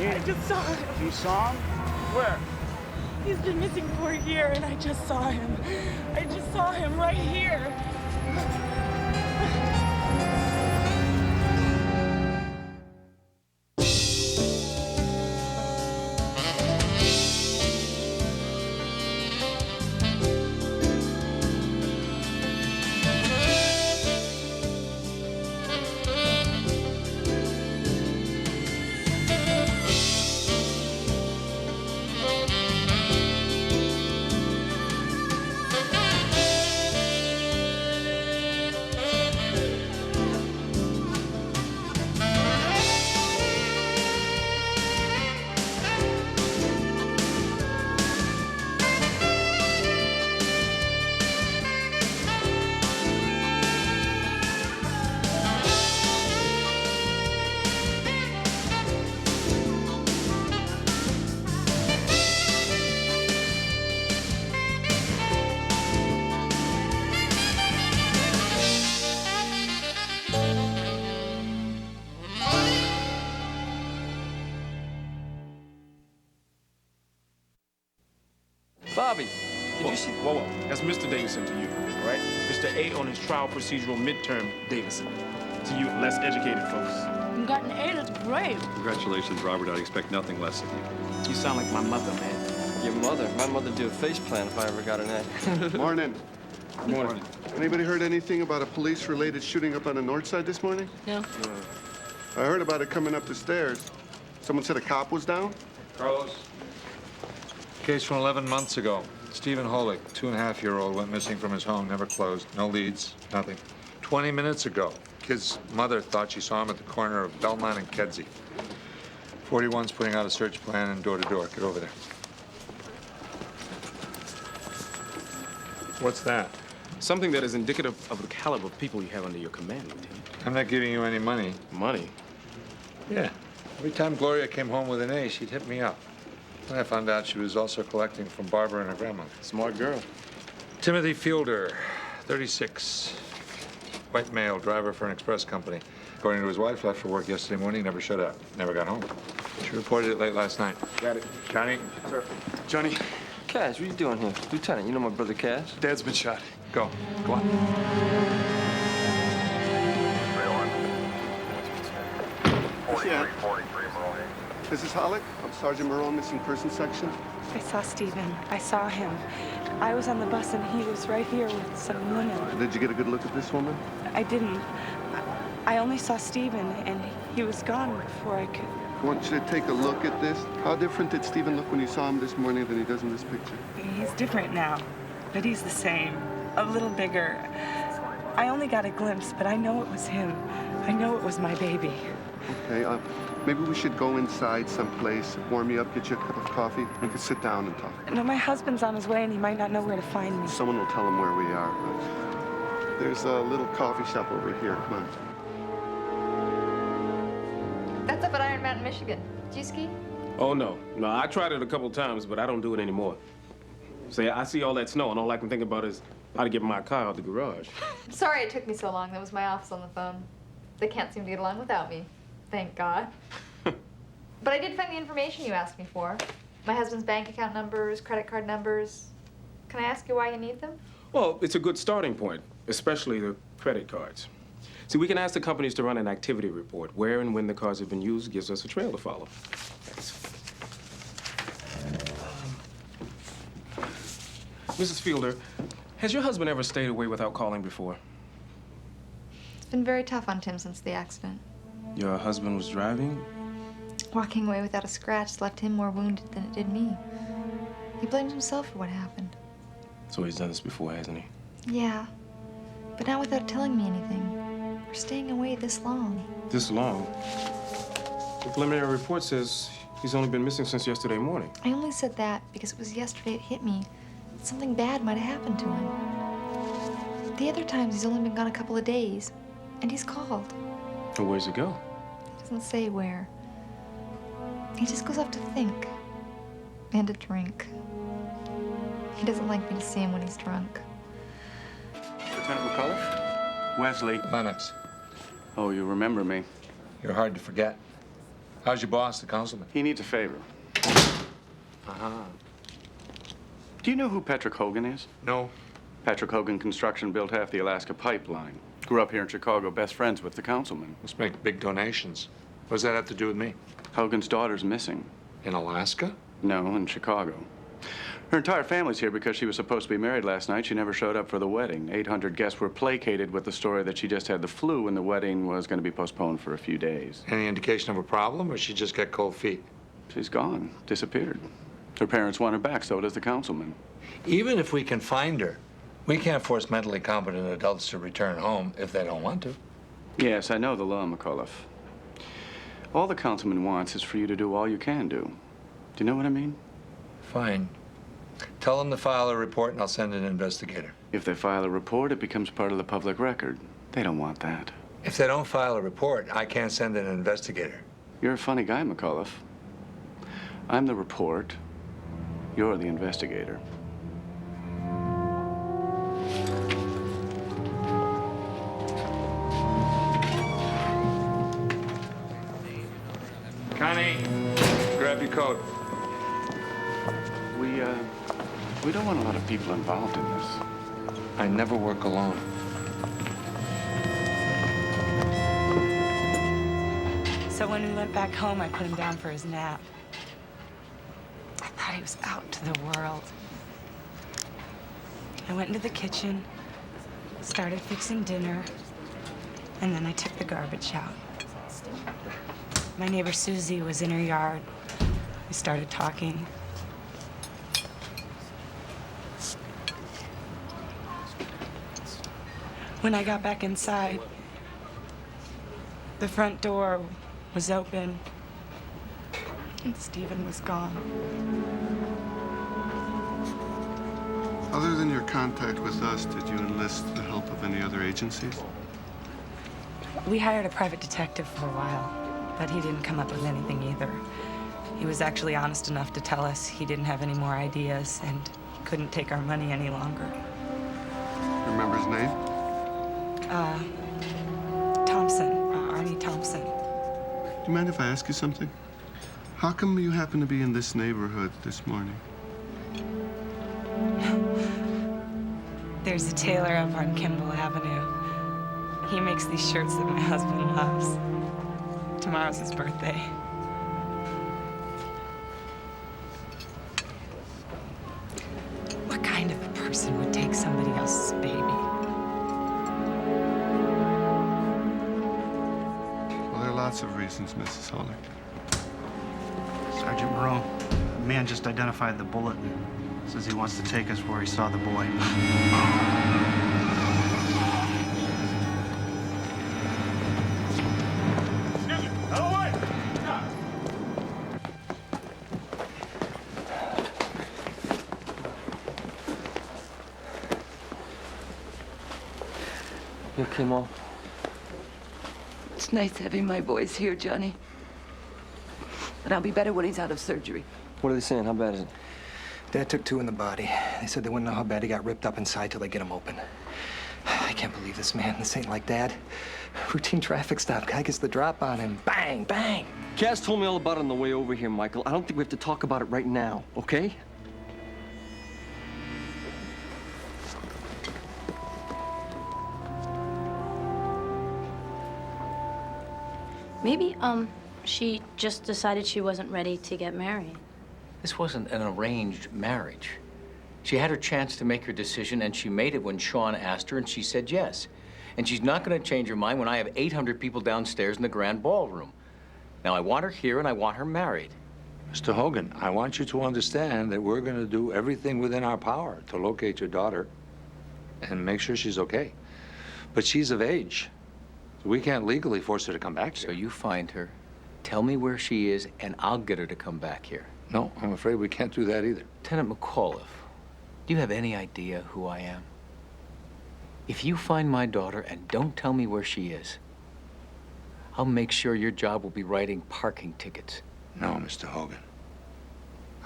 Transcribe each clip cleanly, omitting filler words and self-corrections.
I just saw him. You saw him? Where? He's been missing for a year, and I just saw him. I just saw him right here. Bobby, did you see... Whoa, whoa. That's Mr. Davidson to you, all right? Mr. A on his trial procedural midterm Davidson. To you, less educated folks. You got an A, that's great. Congratulations, Robert. I'd expect nothing less of you. You sound like my mother, man. Your mother? My mother'd do a face plant if I ever got an A. Morning. Morning. Anybody heard anything about a police-related shooting up on the north side this morning? No. I heard about it coming up the stairs. Someone said a cop was down? Carlos. Case from 11 months ago. Stephen Holick, 2.5-year-old, went missing from his home, never closed. No leads, nothing. 20 minutes ago, kid's mother thought she saw him at the corner of Belmont and Kedzie. 41's putting out a search plan and door-to-door. Get over there. What's that? Something that is indicative of the caliber of people you have under your command, Lieutenant. I'm not giving you any money. Money? Yeah. Every time Gloria came home with an A, she'd hit me up. Then I found out she was also collecting from Barbara and her grandmother. Smart girl. Timothy Fielder, 36. White male, driver for an express company. According to his wife, left for work yesterday morning, never showed up. Never got home. She reported it late last night. Got it. Johnny? Sir. Johnny, Cash, what are you doing here? Lieutenant, you know my brother Cash? Dad's been shot. Go. Go on. Yeah. This is Hollick. I'm Sergeant Marone, missing persons section. I saw Stephen. I saw him. I was on the bus, and he was right here with some women. Did you get a good look at this woman? I didn't. I only saw Stephen, and he was gone before I could. I want you to take a look at this. How different did Stephen look when you saw him this morning than he does in this picture? He's different now, but he's the same. A little bigger. I only got a glimpse, but I know it was him. I know it was my baby. Okay, maybe we should go inside someplace, warm you up, get you a cup of coffee. We can sit down and talk. No, my husband's on his way, and he might not know where to find me. Someone will tell him where we are. There's a little coffee shop over here. Come on. That's up at Iron Mountain, Michigan. Do you ski? Oh, no. No, I tried it a couple times, but I don't do it anymore. See, I see all that snow, and all I can think about is how to get my car out the garage. Sorry it took me so long. That was my office on the phone. They can't seem to get along without me. Thank God. But I did find the information you asked me for. My husband's bank account numbers, credit card numbers. Can I ask you why you need them? Well, it's a good starting point, especially the credit cards. See, we can ask the companies to run an activity report. Where and when the cards have been used gives us a trail to follow. Thanks. Mrs. Fielder, has your husband ever stayed away without calling before? It's been very tough on Tim since the accident. Your husband was driving? Walking away without a scratch left him more wounded than it did me. He blames himself for what happened. So he's done this before, hasn't he? Yeah, but not without telling me anything. Or staying away this long. This long? The preliminary report says he's only been missing since yesterday morning. I only said that because it was yesterday it hit me. Something bad might have happened to him. The other times he's only been gone a couple of days, and he's called. And where's he go? He doesn't say where. He just goes off to think and to drink. He doesn't like me to see him when he's drunk. Lieutenant McCullough? Wesley. Lennox. Oh, you remember me. You're hard to forget. How's your boss, the councilman? He needs a favor. Uh-huh. Do you know who Patrick Hogan is? No. Patrick Hogan Construction built half the Alaska pipeline. Grew up here in Chicago, best friends with the councilman. Must make big donations. What does that have to do with me? Hogan's daughter's missing. In Alaska? No, in Chicago. Her entire family's here because she was supposed to be married last night. She never showed up for the wedding. 800 guests were placated with the story that she just had the flu and the wedding was going to be postponed for a few days. Any indication of a problem, or she just got cold feet? She's gone, disappeared. Her parents want her back, so does the councilman. Even if we can find her, we can't force mentally competent adults to return home if they don't want to. Yes, I know the law, McAuliffe. All the councilman wants is for you to do all you can do. Do you know what I mean? Fine. Tell them to file a report and I'll send an investigator. If they file a report, it becomes part of the public record. They don't want that. If they don't file a report, I can't send an investigator. You're a funny guy, McAuliffe. I'm the report. You're the investigator. Connie, grab your coat. We don't want a lot of people involved in this. I never work alone. So when we went back home, I put him down for his nap. I thought he was out to the world. I went into the kitchen, started fixing dinner, and then I took the garbage out. My neighbor Susie was in her yard. We started talking. When I got back inside, the front door was open, and Stephen was gone. Other than your contact with us, did you enlist the help of any other agencies? We hired a private detective for a while, but he didn't come up with anything either. He was actually honest enough to tell us he didn't have any more ideas and he couldn't take our money any longer. Remember his name? Thompson, Arnie Thompson. Do you mind if I ask you something? How come you happen to be in this neighborhood this morning? There's a tailor up on Kimball Avenue. He makes these shirts that my husband loves. Tomorrow's his birthday. What kind of a person would take somebody else's baby? Well, there are lots of reasons, Mrs. Hawley. Sergeant Moreau, the man just identified the bullet and says he wants to take us where he saw the boy. You okay, Mom? It's nice having my boys here, Johnny. But I'll be better when he's out of surgery. What are they saying? How bad is it? Dad took 2 in the body. They said they wouldn't know how bad he got ripped up inside till they get him open. I can't believe this, man. This ain't like Dad. Routine traffic stop. Guy gets the drop on him. Bang, bang. Cass told me all about it on the way over here, Michael. I don't think we have to talk about it right now, okay? Maybe, she just decided she wasn't ready to get married. This wasn't an arranged marriage. She had her chance to make her decision, and she made it when Sean asked her, and she said yes. And she's not going to change her mind when I have 800 people downstairs in the grand ballroom. Now, I want her here, and I want her married. Mr. Hogan, I want you to understand that we're going to do everything within our power to locate your daughter and make sure she's okay. But she's of age. So we can't legally force her to come back here. So you find her, tell me where she is, and I'll get her to come back here. No, I'm afraid we can't do that either. Lieutenant McAuliffe, do you have any idea who I am? If you find my daughter and don't tell me where she is, I'll make sure your job will be writing parking tickets. No, Mr. Hogan.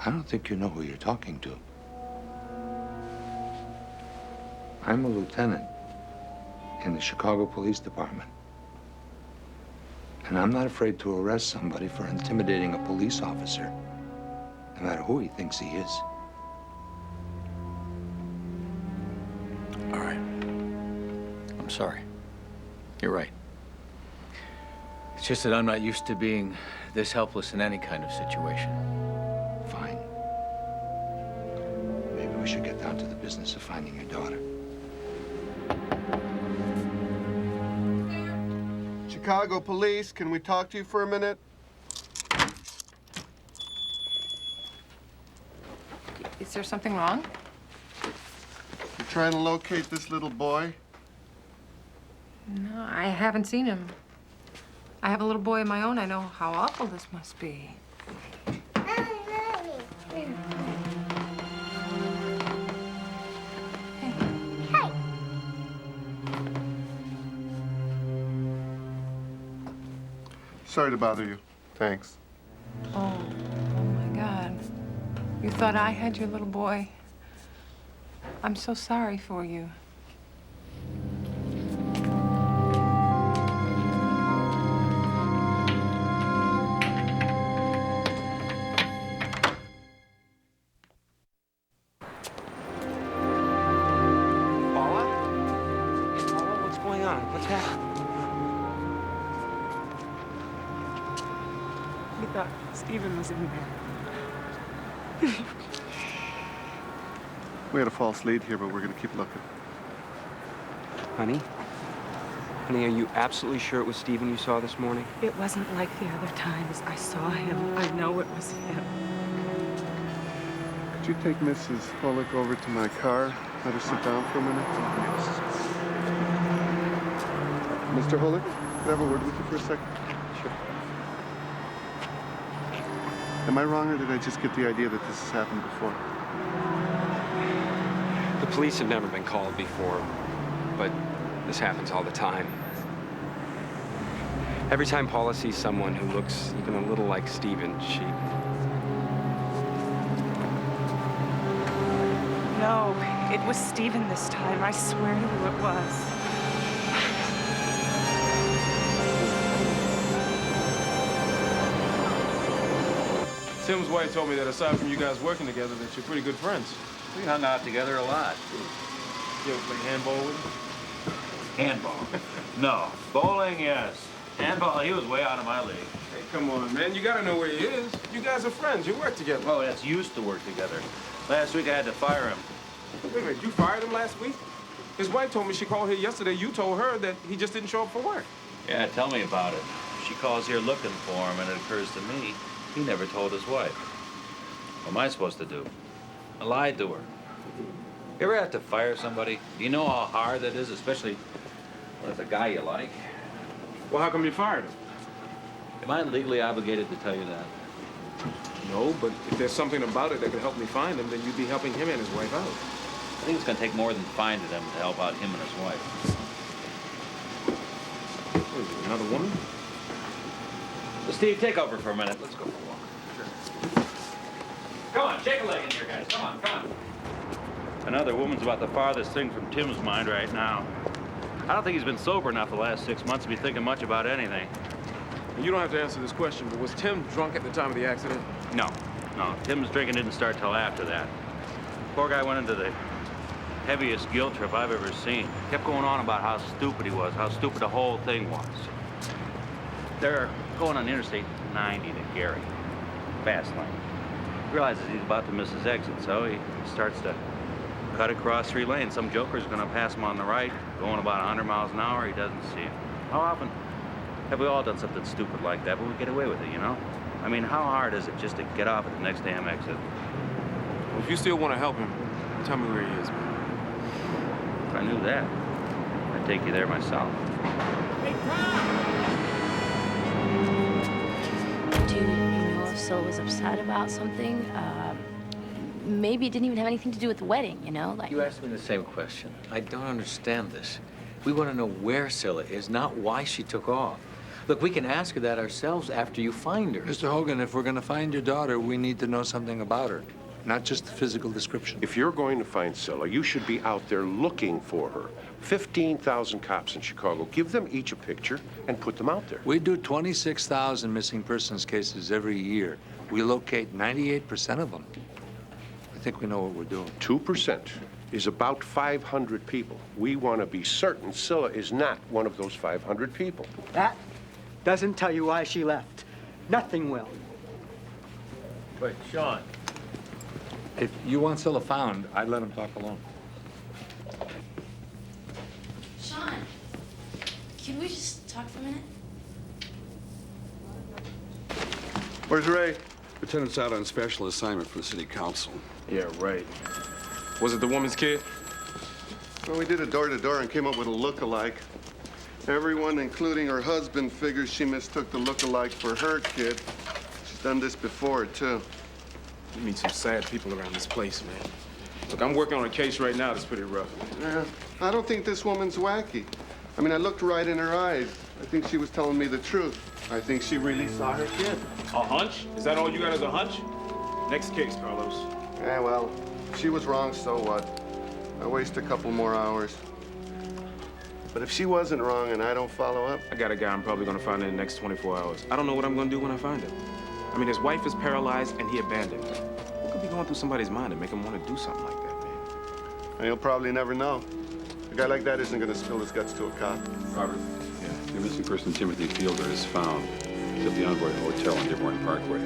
I don't think you know who you're talking to. I'm a lieutenant in the Chicago Police Department. And I'm not afraid to arrest somebody for intimidating a police officer, no matter who he thinks he is. All right. I'm sorry. You're right. It's just that I'm not used to being this helpless in any kind of situation. Fine. Maybe we should get down to the business of finding your daughter. Chicago police, can we talk to you for a minute? Is there something wrong? You trying to locate this little boy? No, I haven't seen him. I have a little boy of my own. I know how awful this must be. Sorry to bother you. Thanks. Oh my God. You thought I had your little boy? I'm so sorry for you. What's going on? What's happening? We thought Stephen was in there. We had a false lead here, but we're gonna keep looking. Honey? Honey, are you absolutely sure it was Stephen you saw this morning? It wasn't like the other times. I saw him. I know it was him. Could you take Mrs. Bullock over to my car? Let her sit down for a minute? Mr. Hullock, can I have a word with you for a second? Sure. Am I wrong, or did I just get the idea that this has happened before? The police have never been called before, but this happens all the time. Every time Paula sees someone who looks even a little like Stephen, she... No, it was Stephen this time. I swear to you it was. Tim's wife told me that aside from you guys working together, that you're pretty good friends. We hung out together a lot. You ever play handball with him? Handball? No. Bowling, yes. Handball, he was way out of my league. Hey, come on, man. You gotta know where he is. You guys are friends. You work together. Well, that's used to work together. Last week I had to fire him. Wait a minute, you fired him last week? His wife told me she called here yesterday. You told her that he just didn't show up for work. Yeah, tell me about it. She calls here looking for him, and it occurs to me he never told his wife. What am I supposed to do? I lied to her. You ever have to fire somebody? Do you know how hard that is, especially when it's a guy you like? Well, how come you fired him? Am I legally obligated to tell you that? No, but if there's something about it that could help me find him, then you'd be helping him and his wife out. I think it's going to take more than finding him to help out him and his wife. What is it, another woman? Well, Steve, take over for a minute. Let's go for a walk. Sure. Come on, shake a leg in here, guys. Come on, come on. Another woman's about the farthest thing from Tim's mind right now. I don't think he's been sober enough the last 6 months to be thinking much about anything. You don't have to answer this question, but was Tim drunk at the time of the accident? No. Tim's drinking didn't start till after that. Poor guy went into the heaviest guilt trip I've ever seen. Kept going on about how stupid he was, how stupid the whole thing was. They're going on Interstate 90 to Gary. Fast lane. Realizes he's about to miss his exit, so he starts to cut across 3 lanes. Some joker's gonna pass him on the right, going about 100 miles an hour. He doesn't see him. How often have we all done something stupid like that, but we get away with it, you know? I mean, how hard is it just to get off at the next damn exit? Well, if you still want to help him, tell me where he is, man. If I knew that, I'd take you there myself. Do you know if Syl was upset about something? Maybe it didn't even have anything to do with the wedding, you know? Like, You asked me the same question. I don't understand this. We want to know where Scylla is, not why she took off. Look, we can ask her that ourselves after you find her. Mr. Hogan, if we're going to find your daughter, we need to know something about her. not just the physical description. If you're going to find Scylla, you should be out there looking for her. 15,000 cops in Chicago. Give them each a picture and put them out there. We do 26,000 missing persons cases every year. We locate 98% of them. I think we know what we're doing. 2% is about 500 people. We want to be certain Scylla is not one of those 500 people. That doesn't tell you why she left. Nothing will. But, Sean. If you want Scylla found, I'd let him talk alone. Sean, can we just talk for a minute? Where's Ray? Lieutenant's out on special assignment for the city council. Yeah, right. Was it the woman's kid? Well, we did a door-to-door and came up with a look-alike. Everyone, including her husband, figures she mistook the look-alike for her kid. She's done this before, too. You meet some sad people around this place, man. Look, I'm working on a case right now that's pretty rough. Yeah, I don't think this woman's wacky. I mean, I looked right in her eyes. I think she was telling me the truth. I think she really saw her kid. A hunch? Is that all you got as a hunch? Next case, Carlos. Yeah, well, if she was wrong, so what? I waste a couple more hours. But if she wasn't wrong and I don't follow up... I got a guy I'm probably gonna find in the next 24 hours. I don't know what I'm gonna do when I find him. I mean, his wife is paralyzed and he abandoned her. What could be going through somebody's mind to make him want to do something like that, man? And you'll probably never know. A guy like that isn't gonna spill his guts to a cop. Robert, the missing person Timothy Fielder is found. He's at the Envoy Hotel on Dearborn Parkway.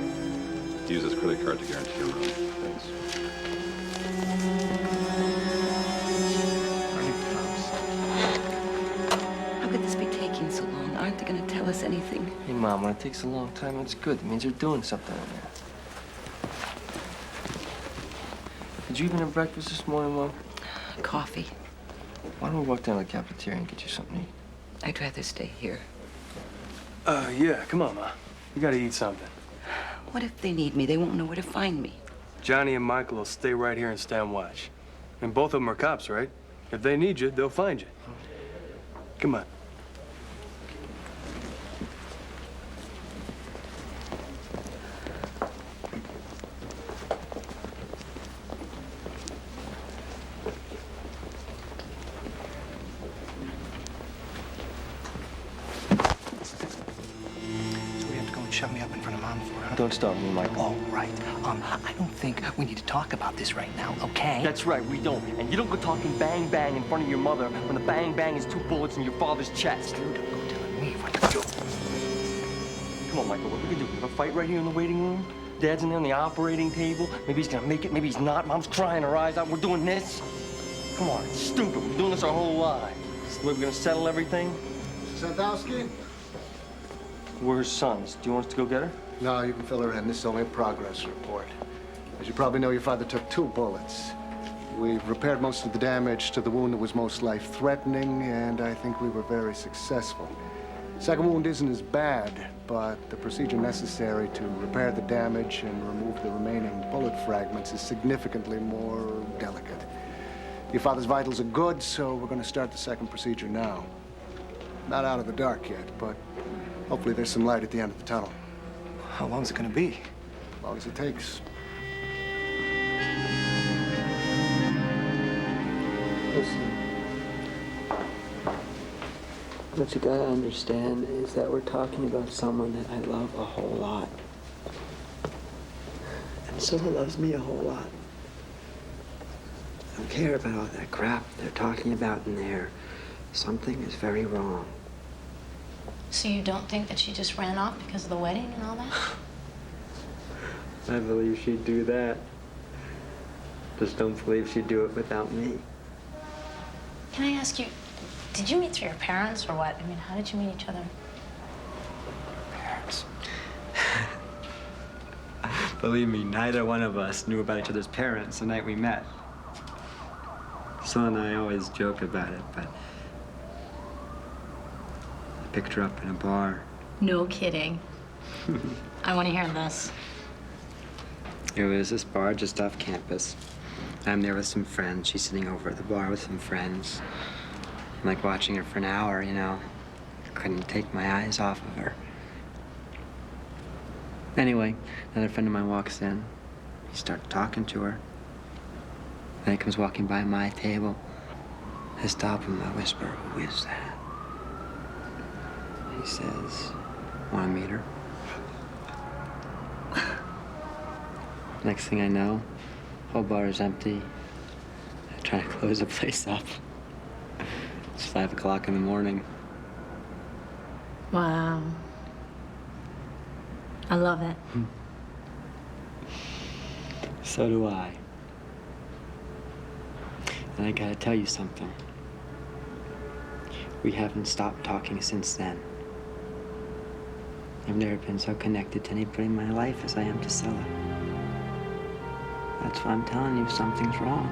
Use his credit card to guarantee a room. Thanks. How could this be taking so long? Aren't they going to tell us anything? Hey, Mom, when it takes a long time, it's good. It means they're doing something in there. Did you even have breakfast this morning, Mom? Coffee. Why don't we walk down to the cafeteria and get you something to eat? I'd rather stay here. Yeah, come on, Ma. You gotta eat something. What if they need me? They won't know where to find me. Johnny and Michael will stay right here and stand watch. And both of them are cops, right? If they need you, they'll find you. Come on. Shut me up in front of Mom for, huh? Don't start me, Michael. Oh, right. I don't think we need to talk about this right now, okay? That's right, we don't. And you don't go talking bang bang in front of your mother when the bang bang is 2 bullets in your father's chest. You don't go telling me what to do. Come on, Michael, what are we gonna do? Have a fight right here in the waiting room? Dad's in there on the operating table. Maybe he's gonna make it, maybe he's not. Mom's crying her eyes out. We're doing this. Come on, it's stupid. We're doing this our whole lives. This is the way we're gonna settle everything. Sandowski? We're her sons. Do you want us to go get her? No, you can fill her in. This is only a progress report. As you probably know, your father took 2 bullets. We've repaired most of the damage to the wound that was most life-threatening, and I think we were very successful. Second wound isn't as bad, but the procedure necessary to repair the damage and remove the remaining bullet fragments is significantly more delicate. Your father's vitals are good, so we're going to start the second procedure now. Not out of the dark yet, but hopefully there's some light at the end of the tunnel. How long is it going to be? As long as it takes. Listen, what you gotta understand is that we're talking about someone that I love a whole lot. And Scylla loves me a whole lot. I don't care about all that crap they're talking about in there. Something is very wrong. So you don't think that she just ran off because of the wedding and all that? I believe she'd do that. Just don't believe she'd do it without me. Can I ask you, did you meet through your parents or what? I mean, how did you meet each other? Parents. Believe me, neither one of us knew about each other's parents the night we met. Scylla and I always joke about it, but I picked her up in a bar. No kidding. I want to hear this. It was this bar just off campus. I'm there with some friends. She's sitting over at the bar with some friends. I'm like watching her for an hour, you know. I couldn't take my eyes off of her. Anyway, another friend of mine walks in. He started talking to her. Then he comes walking by my table. I stop him. I whisper, "Who is that?" He says, "Want to meet her?" Next thing I know, whole bar is empty. I'm trying to close the place up. It's 5 o'clock in the morning. Wow. I love it. So do I. And I gotta tell you something. We haven't stopped talking since then. I've never been so connected to anybody in my life as I am to Scylla. That's why I'm telling you something's wrong.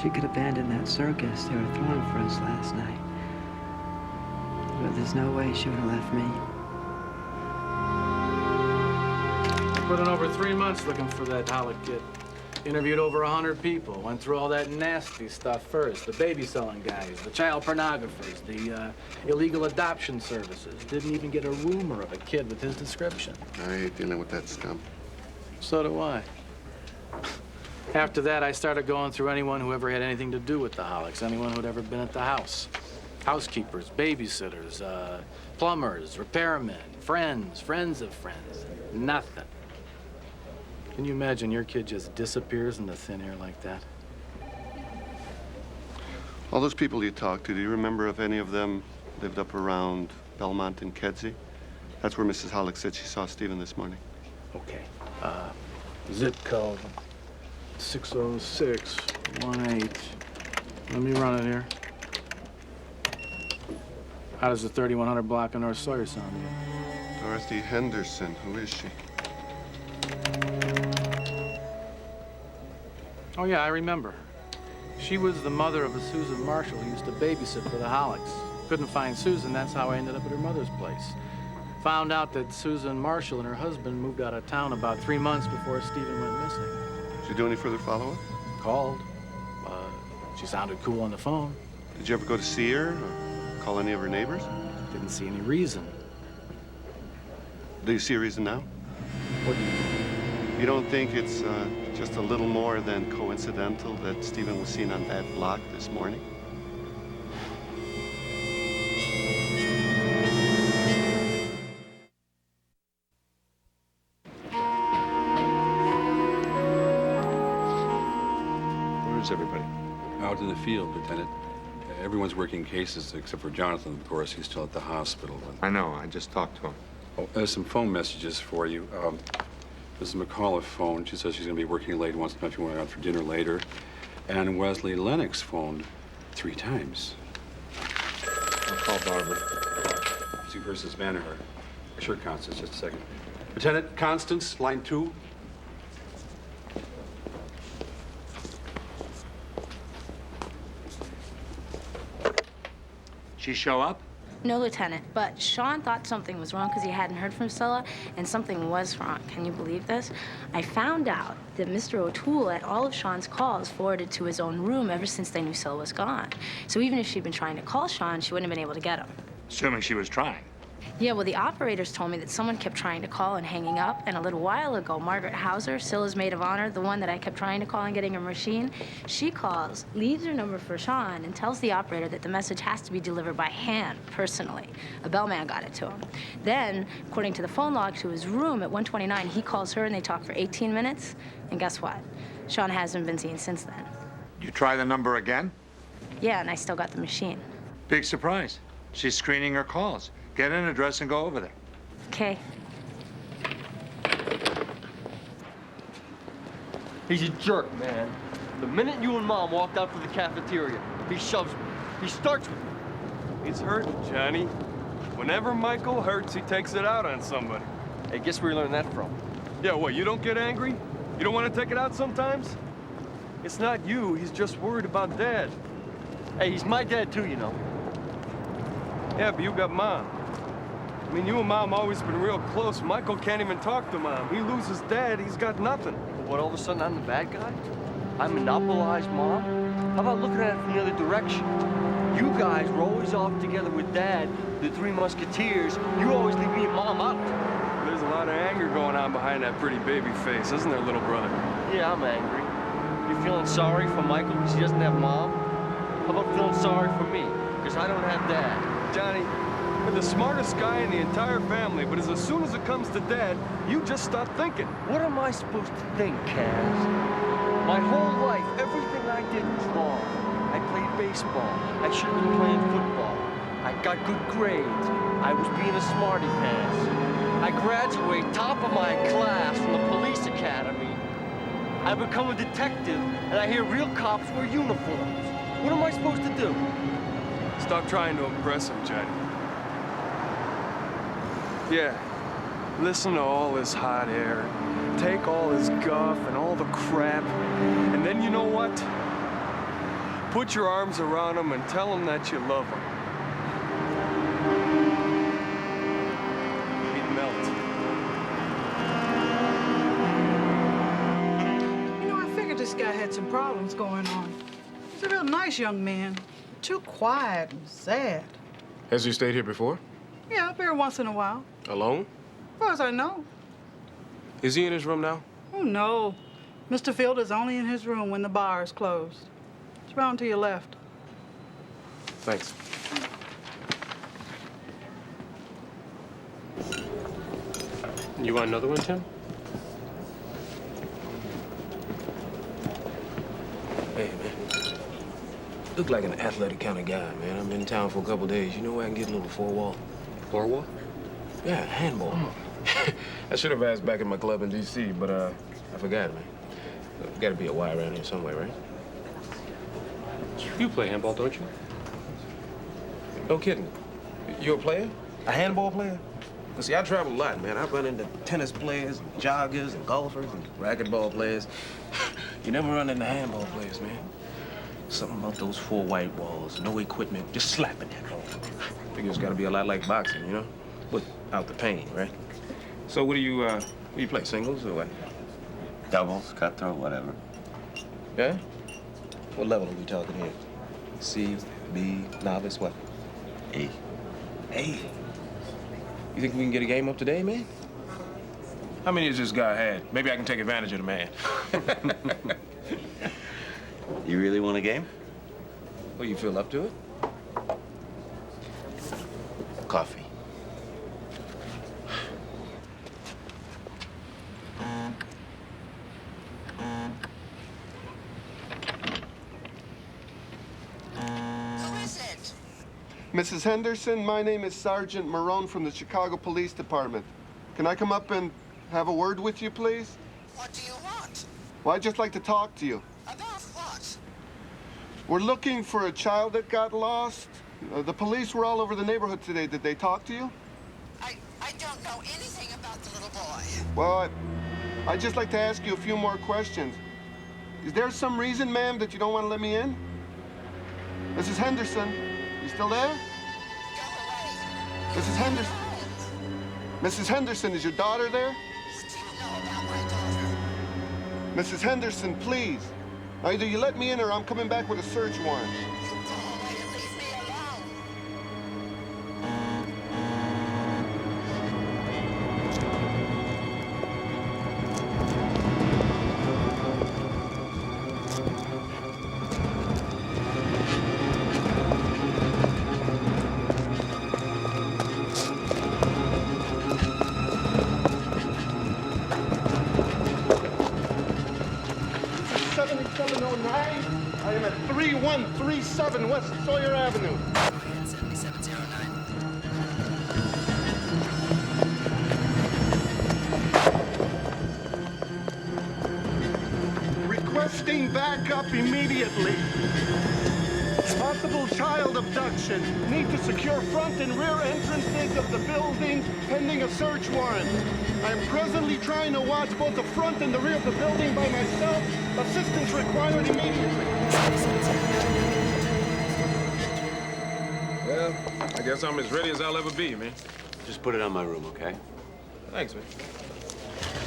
She could abandon that circus they were throwing for us last night. But there's no way she would have left me. I put in over 3 months looking for that Hollick kid. Interviewed over 100 people. Went through all that nasty stuff first. The baby selling guys, the child pornographers, the illegal adoption services. Didn't even get a rumor of a kid with his description. I hate dealing with that scum. So do I. After that, I started going through anyone who ever had anything to do with the Hollicks, anyone who'd ever been at the house. Housekeepers, babysitters, plumbers, repairmen, friends of friends. Nothing. Can you imagine your kid just disappears into thin air like that? All those people you talked to, do you remember if any of them lived up around Belmont and Kedzie? That's where Mrs. Hollick said she saw Stephen this morning. Okay. Zip code 60618. Let me run it here. How does the 3100 block of North Sawyer sound to you? Dorothy Henderson, who is she? Oh, yeah, I remember. She was the mother of a Susan Marshall who used to babysit for the Hollicks. Couldn't find Susan, that's how I ended up at her mother's place. Found out that Susan Marshall and her husband moved out of town about 3 months before Stephen went missing. Did you do any further follow-up? Called. She sounded cool on the phone. Did you ever go to see her or call any of her neighbors? Didn't see any reason. Do you see a reason now? What do you mean? You don't think it's just a little more than coincidental that Stephen was seen on that block this morning? Where's everybody? Out in the field, Lieutenant. Everyone's working cases except for Jonathan, of course. He's still at the hospital. I know. I just talked to him. Oh, there's some phone messages for you. Mrs. McAuliffe phoned. She says she's going to be working late. Wants to know if you want to go out for dinner later. And Wesley Lennox phoned 3 times. I'll call Barbara. See versus Manaher. Sure, Constance. Just a second. Lieutenant Constance, line 2. She show up? No, Lieutenant, but Sean thought something was wrong because he hadn't heard from Scylla, and something was wrong. Can you believe this? I found out that Mr. O'Toole had all of Sean's calls forwarded to his own room ever since they knew Scylla was gone. So even if she'd been trying to call Sean, she wouldn't have been able to get him. Assuming she was trying. Yeah, well, the operators told me that someone kept trying to call and hanging up, and a little while ago, Margaret Hauser, Scylla's maid of honor, the one that I kept trying to call and getting her machine, she calls, leaves her number for Sean, and tells the operator that the message has to be delivered by hand, personally. A bellman got it to him. Then, according to the phone log to his room at 129, he calls her and they talk for 18 minutes, and guess what? Sean hasn't been seen since then. You try the number again? Yeah, and I still got the machine. Big surprise. She's screening her calls. Get an address and go over there. Okay. He's a jerk, man. The minute you and Mom walked out to the cafeteria, he shoves me. He starts with me. He's hurting, Johnny. Whenever Michael hurts, he takes it out on somebody. Hey, guess where you learned that from? Yeah, what, you don't get angry? You don't want to take it out sometimes? It's not you, he's just worried about Dad. Hey, he's my dad too, you know. Yeah, but you got Mom. I mean, you and Mom always been real close. Michael can't even talk to Mom. He loses Dad, he's got nothing. But what, all of a sudden I'm the bad guy? I monopolize Mom? How about looking at it from the other direction? You guys were always off together with Dad, the 3 Musketeers. You always leave me and Mom out. There's a a lot of anger going on behind that pretty baby face, isn't there, little brother? Yeah, I'm angry. You feeling sorry for Michael because he doesn't have mom? How about feeling sorry for me because I don't have dad? Johnny, you're the smartest guy in the entire family, but as soon as it comes to Dad, you just stop thinking. What am I supposed to think, Kaz? My whole life, everything I did was wrong. I played baseball. I should have been playing football. I got good grades. I was being a smarty pants. I graduate top of my class from the police academy. I become a detective, and I hear real cops wear uniforms. What am I supposed to do? Stop trying to impress him, Johnny. Yeah, listen to all this hot air. Take all his guff and all the crap. And then you know what? Put your arms around him and tell him that you love him. He'd melt. You know, I figured this guy had some problems going on. He's a real nice young man. Too quiet and sad. Has he stayed here before? Yeah, up here once in a while. Alone? As far as I know. Is he in his room now? Oh, no. Mr. Field is only in his room when the bar is closed. It's round to your left. Thanks. You want another one, Tim? Hey, man. Look like an athletic kind of guy, man. I'm in town for a couple days. You know where I can get a little four-wall? Four-wall? Yeah, handball. I should have asked back at my club in D.C., but I forgot, man. Got to be a Y around here somewhere, right? You play handball, don't you? No kidding. You a player? A handball player? Well, see, I travel a lot, man. I run into tennis players, and joggers, and golfers, and racquetball players. You never run into handball players, man. Something about those four white walls, no equipment, just slapping that ball. Figure it's got to be a lot like boxing, you know? Without the pain, right? So what do you play, singles or what? Doubles, cutthroat, whatever. Yeah? What level are we talking here? C, B, novice, what? A. A. You think we can get a game up today, man? How many has this guy had? Maybe I can take advantage of the man. You really want a game? Well, you feel up to it? Coffee. Mrs. Henderson, my name is Sergeant Marone from the Chicago Police Department. Can I come up and have a word with you, please? What do you want? Well, I'd just like to talk to you. About what? We're looking for a child that got lost. The police were all over the neighborhood today. Did they talk to you? I don't know anything about the little boy. Well, I'd just like to ask you a few more questions. Is there some reason, ma'am, that you don't want to let me in? Mrs. Henderson, you still there? Mrs. Henderson. Mrs. Henderson, is your daughter there? What do you know about my daughter? Mrs. Henderson, please. Either you let me in or I'm coming back with a search warrant. I am at 3137 West Sawyer Avenue. Requesting backup immediately. Possible child abduction. Need to secure front and rear entrances of the building pending a search warrant. I am presently trying to watch both the front and the rear of the building by myself. Assistance required immediately. Well, I guess I'm as ready as I'll ever be, man. Just put it on my room, okay? Thanks, man.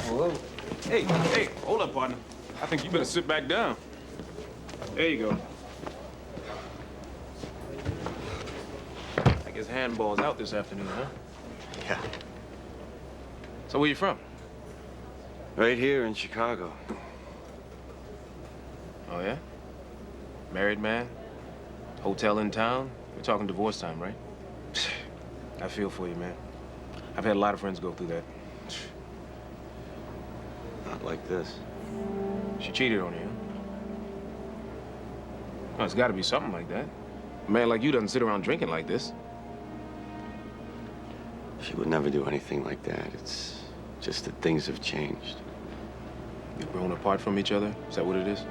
Whoa. Hey, hold up, partner. I think you better sit back down. There you go. I guess handball's out this afternoon, huh? Yeah. So where you from? Right here in Chicago. Oh, yeah? Married man? Hotel in town? We're talking divorce time, right? I feel for you, man. I've had a lot of friends go through that. Not like this. She cheated on you, huh? Oh, it's gotta be something like that. A man like you doesn't sit around drinking like this. She would never do anything like that. It's just that things have changed. You've grown apart from each other? Is that what it is?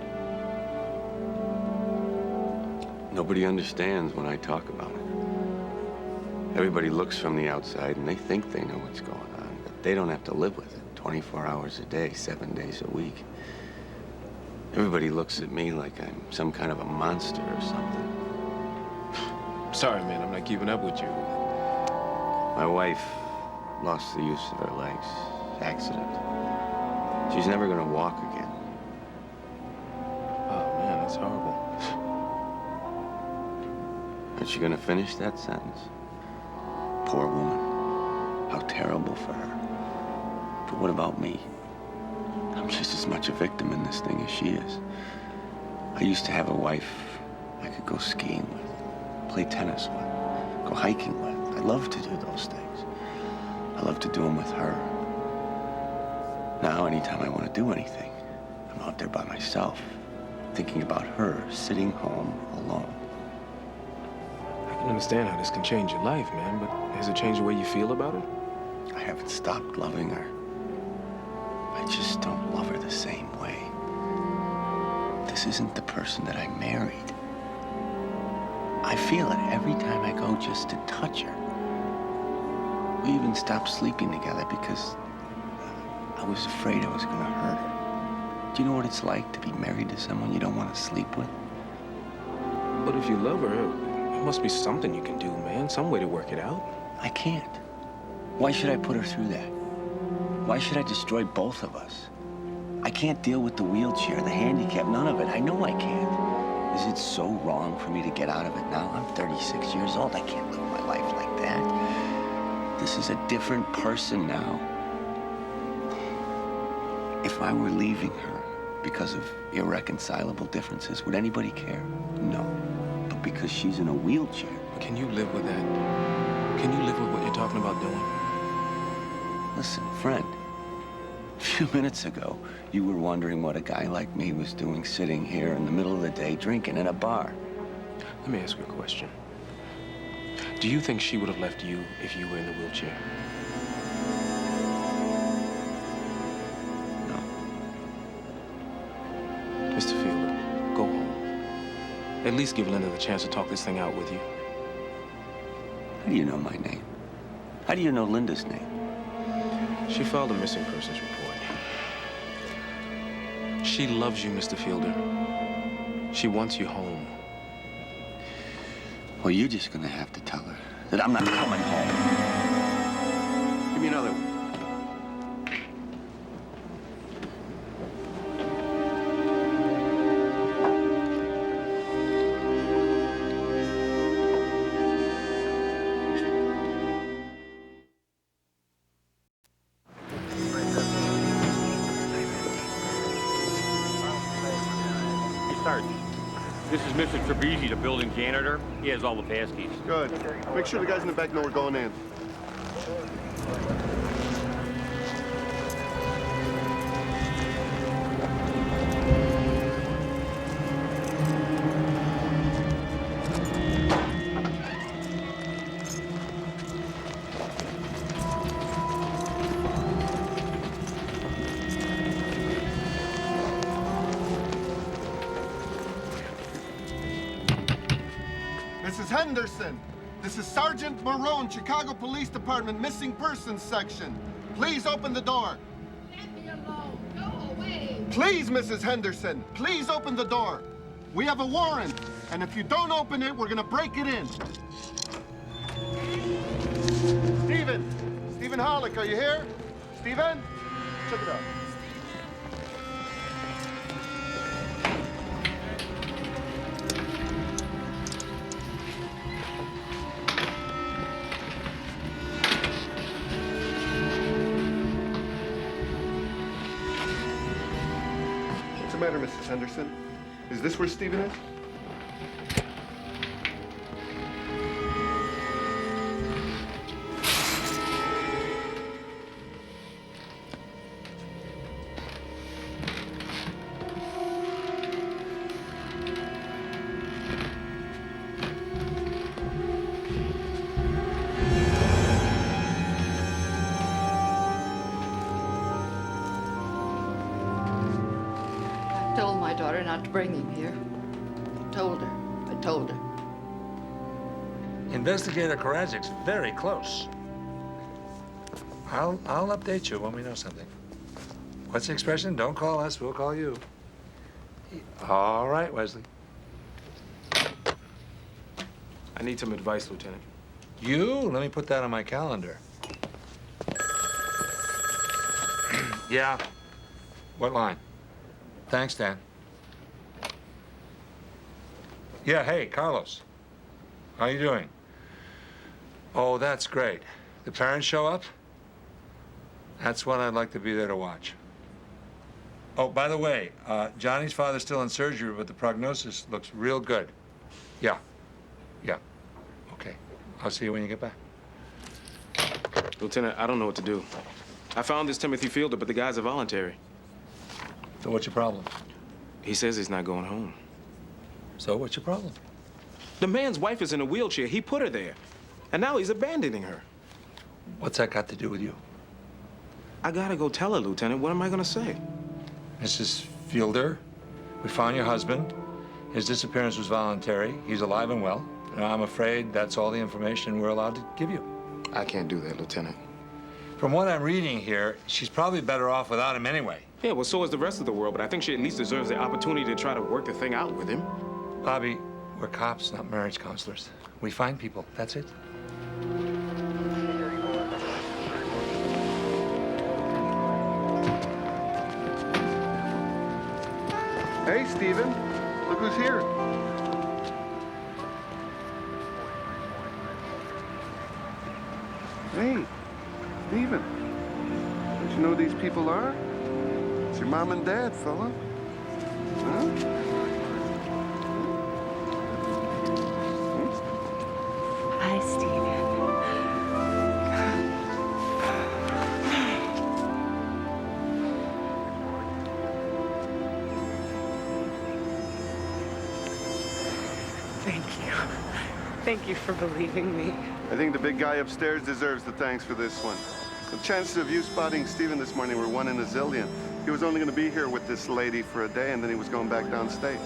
Nobody understands when I talk about it. Everybody looks from the outside and they think they know what's going on, but they don't have to live with it 24 hours a day, 7 days a week. Everybody looks at me like I'm some kind of a monster or something. Sorry, man, I'm not keeping up with you. My wife lost the use of her legs. Accident. She's never gonna walk again. Oh, man, that's horrible. Aren't you gonna finish that sentence? Poor woman. How terrible for her. But what about me? I'm just as much a victim in this thing as she is. I used to have a wife I could go skiing with, play tennis with, go hiking with. I love to do those things. I love to do them with her. Now, anytime I want to do anything, I'm out there by myself, thinking about her, sitting home alone. I can understand how this can change your life, man, but has it changed the way you feel about it? I haven't stopped loving her. I just don't love her the same way. This isn't the person that I married. I feel it every time I go just to touch her. We even stopped sleeping together because I was afraid I was gonna hurt her. Do you know what it's like to be married to someone you don't want to sleep with? But if you love her, there must be something you can do, man. Some way to work it out. I can't. Why should I put her through that? Why should I destroy both of us? I can't deal with the wheelchair, the handicap, none of it. I know I can't. Is it so wrong for me to get out of it now? I'm 36 years old. I can't live my life like that. This is a different person now. If I were leaving her because of irreconcilable differences, would anybody care? No. But because she's in a wheelchair. But can you live with that? Can you live with what you're talking about doing? Listen, friend. A few minutes ago, you were wondering what a guy like me was doing sitting here in the middle of the day drinking in a bar. Let me ask you a question. Do you think she would have left you if you were in the wheelchair? No. Mr. Fielder, go home. At least give Linda the chance to talk this thing out with you. How do you know my name? How do you know Linda's name? She filed a missing persons report. She loves you, Mr. Fielder. She wants you home. Well, you're just gonna have to tell her that I'm not coming home. Give me another one. Sergeant, this is Mr. Trebisi, the building janitor. He has all the pass keys. Good. Make sure the guys in the back know we're going in. Mrs. Henderson, this is Sergeant Marone, Chicago Police Department Missing Persons Section. Please open the door. Let me alone. Go away. Please, Mrs. Henderson, please open the door. We have a warrant, and if you don't open it, we're gonna break it in. Stephen Hollick, are you here? Stephen? Check it out. matter, Mrs. Henderson? Is this where Stephen is? I told my daughter not to bring him here. Told her. I told her. Investigator Karadzik's very close. I'll update you when we know something. What's the expression? Don't call us, we'll call you. All right, Wesley. I need some advice, Lieutenant. You? Let me put that on my calendar. Yeah. What line? Thanks, Dan. Yeah, hey, Carlos. How you doing? Oh, that's great. The parents show up? That's one I'd like to be there to watch. Oh, by the way, Johnny's father's still in surgery, but the prognosis looks real good. Yeah. Yeah. Okay. I'll see you when you get back. Lieutenant, I don't know what to do. I found this Timothy Fielder, but the guy's a voluntary. So what's your problem? He says he's not going home. So what's your problem? The man's wife is in a wheelchair. He put her there. And now he's abandoning her. What's that got to do with you? I gotta go tell her, Lieutenant. What am I gonna say? Mrs. Fielder, we found your husband. His disappearance was voluntary. He's alive and well. And I'm afraid that's all the information we're allowed to give you. I can't do that, Lieutenant. From what I'm reading here, she's probably better off without him anyway. Yeah, well, so is the rest of the world, but I think she at least deserves the opportunity to try to work the thing out with him. Bobby, we're cops, not marriage counselors. We find people, that's it. Hey, Stephen. Look who's here. Hey, Stephen. Don't you know who these people are? It's your mom and dad, fella. Huh? Hi, Stephen. Thank you. Thank you for believing me. I think the big guy upstairs deserves the thanks for this one. The chances of you spotting Stephen this morning were 1 in a zillion. He was only going to be here with this lady for a day, and then he was going back downstate.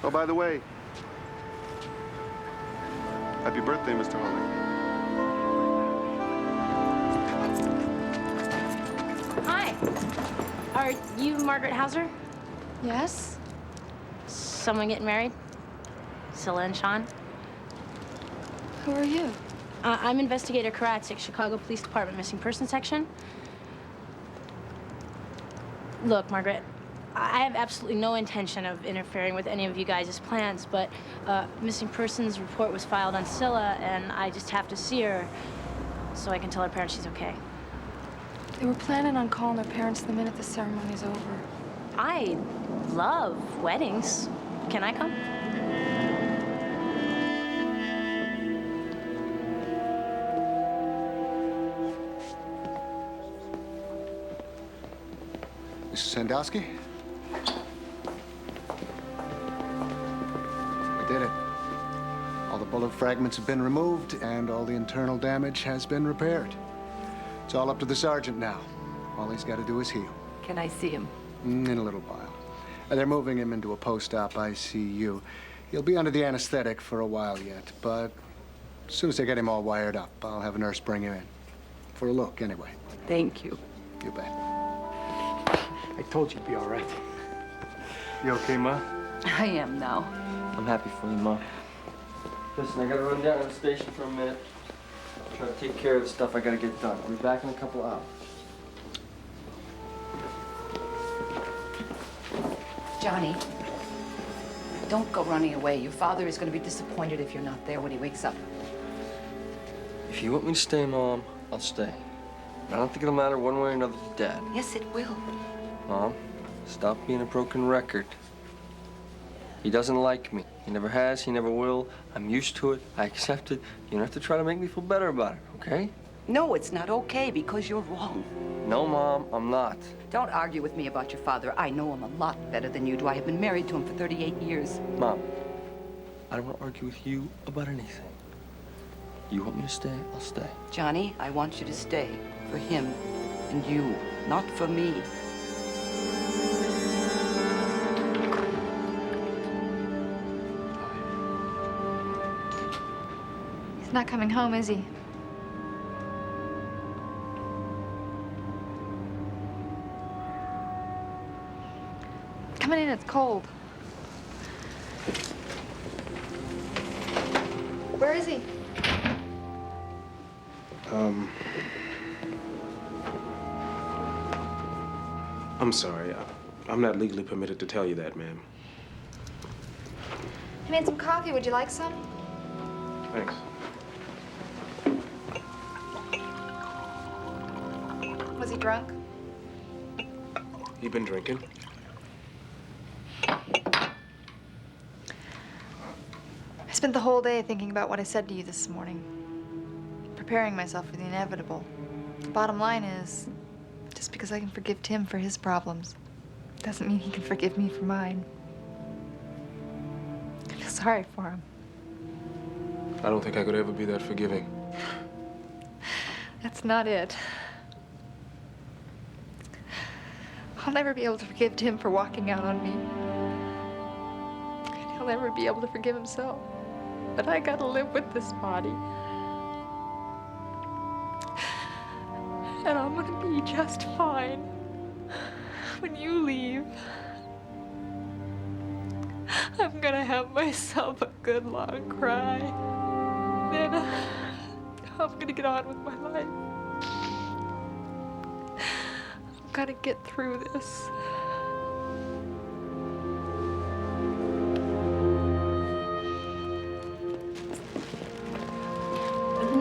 Oh, by the way, happy birthday, Mr. Hawley. Hi. Are you Margaret Hauser? Yes? Someone getting married? Scylla and Sean? Who are you? I'm Investigator Karatzik, Chicago Police Department Missing Persons Section. Look, Margaret, I have absolutely no intention of interfering with any of you guys' plans, but missing persons report was filed on Scylla, and I just have to see her so I can tell her parents she's okay. They were planning on calling their parents the minute the ceremony's over. I love weddings. Can I come? Mrs. Sandowski? We did it. All the bullet fragments have been removed, and all the internal damage has been repaired. It's all up to the sergeant now. All he's got to do is heal. Can I see him? In a little while. They're moving him into a post-op ICU. He'll be under the anesthetic for a while yet, but as soon as they get him all wired up, I'll have a nurse bring him in. For a look, anyway. Thank you. You bet. I told you it'd be all right. You okay, Ma? I am now. I'm happy for you, Ma. Listen, I gotta run down to the station for a minute. Try to take care of the stuff I gotta get done. I'll be back in a couple hours. Johnny, don't go running away. Your father is going to be disappointed if you're not there when he wakes up. If you want me to stay, Mom, I'll stay. I don't think it'll matter one way or another to Dad. Yes, it will. Mom, stop being a broken record. He doesn't like me. He never has, he never will. I'm used to it. I accept it. You don't have to try to make me feel better about it, okay? No, it's not okay because you're wrong. No, Mom, I'm not. Don't argue with me about your father. I know him a lot better than you do. I have been married to him for 38 years. Mom, I don't want to argue with you about anything. You want me to stay? I'll stay. Johnny, I want you to stay for him and you, not for me. He's not coming home, is he? Coming in, it's cold. Where is he? I'm sorry. I'm not legally permitted to tell you that, ma'am. He made some coffee. Would you like some? Thanks. Was he drunk? You been drinking? I spent the whole day thinking about what I said to you this morning, preparing myself for the inevitable. The bottom line is, just because I can forgive Tim for his problems, doesn't mean he can forgive me for mine. I feel sorry for him. I don't think I could ever be that forgiving. That's not it. I'll never be able to forgive Tim for walking out on me. And he'll never be able to forgive himself. But I gotta live with this body. And I'm gonna be just fine when you leave. I'm gonna have myself a good long cry. Then I'm gonna get on with my life. I've gotta get through this.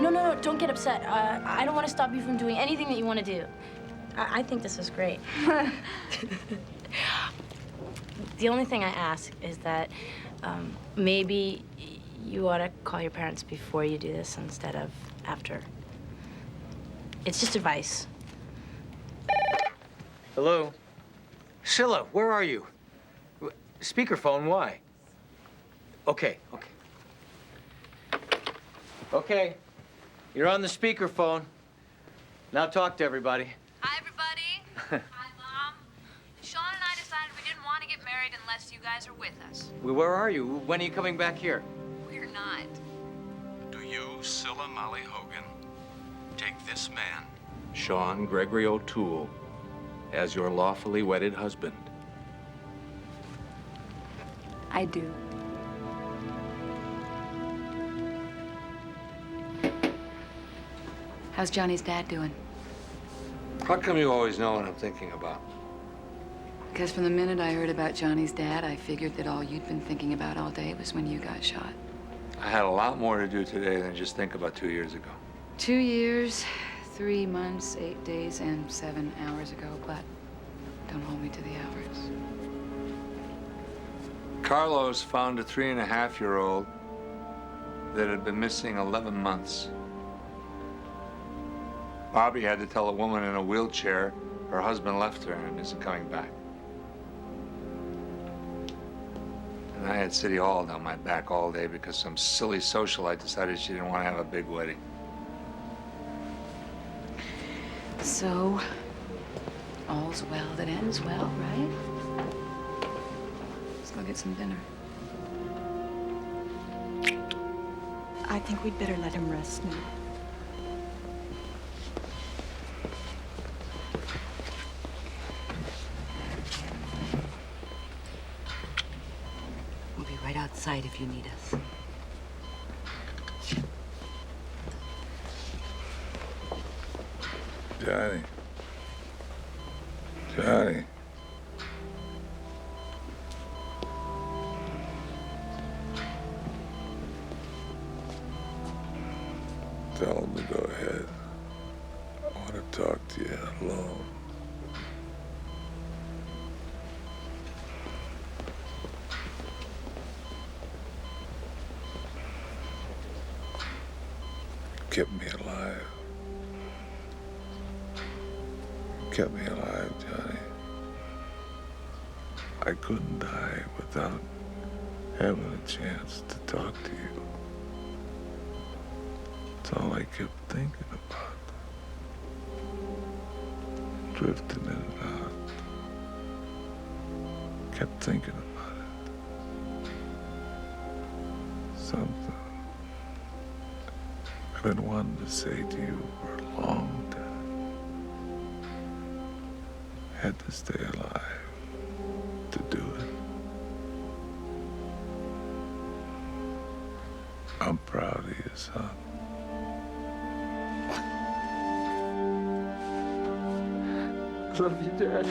No, don't get upset. I don't want to stop you from doing anything that you want to do. I think this is great. The only thing I ask is that maybe you ought to call your parents before you do this instead of after. It's just advice. Hello? Scylla, where are you? Speakerphone, why? Okay. Okay, you're on the speakerphone. Now talk to everybody. Hi, everybody. Hi, Mom. Sean and I decided we didn't want to get married unless you guys are with us. Where are you? When are you coming back here? We're not. Do you, Scylla Molly Hogan, take this man, Sean Gregory O'Toole, as your lawfully wedded husband? I do. How's Johnny's dad doing? How come you always know what I'm thinking about? Because from the minute I heard about Johnny's dad, I figured that all you'd been thinking about all day was when you got shot. I had a lot more to do today than just think about 2 years ago. 2 years, 3 months, 8 days, and 7 hours ago, but don't hold me to the hours. Carlos found a 3.5-year-old that had been missing 11 months. Bobby had to tell a woman in a wheelchair her husband left her and isn't coming back. And I had City Hall down my back all day because some silly socialite decided she didn't want to have a big wedding. So, all's well that ends well, right? Let's go get some dinner. I think we'd better let him rest now. We'll be right outside if you need us. Johnny. Johnny. Tell him to go ahead. I want to talk to you alone. kept me alive, Johnny. I couldn't die without having a chance to talk to you. It's all I kept thinking about. Drifting in and out. Kept thinking about it. Something I've been wanting to say to you for a long time. Had to stay alive to do it. I'm proud of you, son. I love you, Dad.